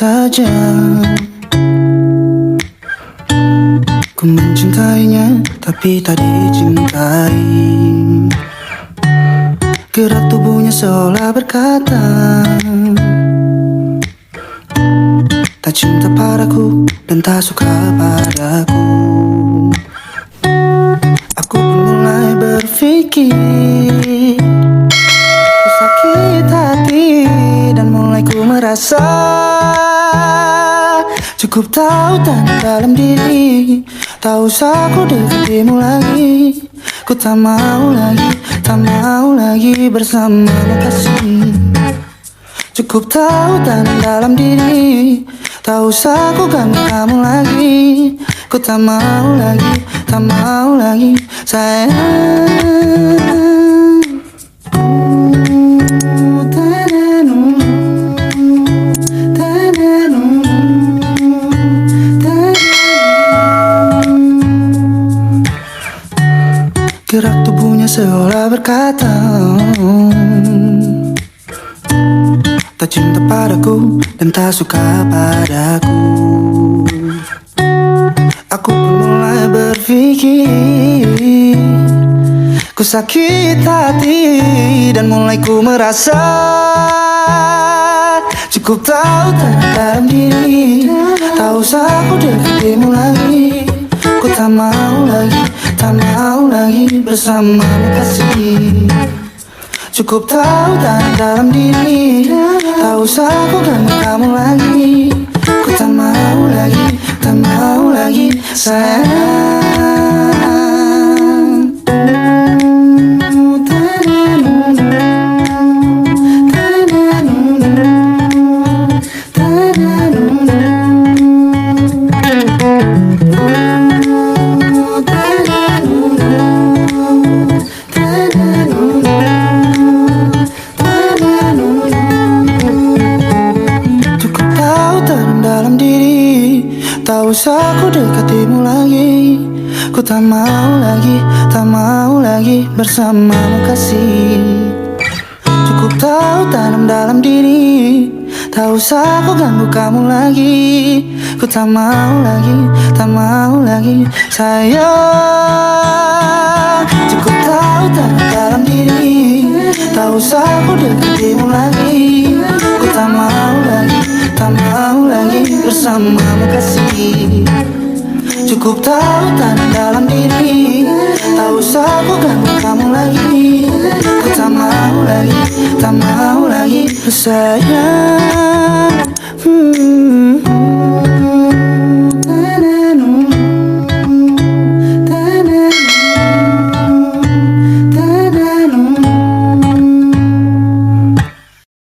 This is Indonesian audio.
saja ku mencintainya tapi tak dicintai. Gerak tubuhnya seolah berkata tak cinta padaku dan tak suka padaku. Aku pun mulai berpikir ku sakit hati dan mulai ku merasa cukup tahu tanda dalam diri. Tak usah ku dekatimu lagi. Ku tak mau lagi bersamamu kasih. Cukup tahu tanda dalam diri. Tak usah ku ganggu kamu lagi. Ku tak mau lagi sayang. Gerak tubuhnya seolah berkata tak cinta padaku dan tak suka padaku. Aku pun mulai berpikir ku sakit hati dan mulai ku merasa cukup tahu tanda dalam diri. Tak usah ku dekatimu lagi. Ku tak mau lagi bersamamu kasih. Cukup tahu tanda dalam diri. Tak usah ku ganggu kamu lagi. Ku tak mau lagi sayang. Tak usah ku dekatimu lagi. Ku tak mau lagi bersamamu kasih. Cukup tahu tanam dalam diri. Tak usah ku ganggu kamu lagi. Ku tak mau lagi sayang. Cukup tahu tanam dalam diri. Tak usah ku dekatimu lagi. Ku tak mau lagi bersamamu kasih. Cukup tahu tanda dalam diri. Tak usah ku ganggu kamu lagi. Ku tak mau lagi sayang.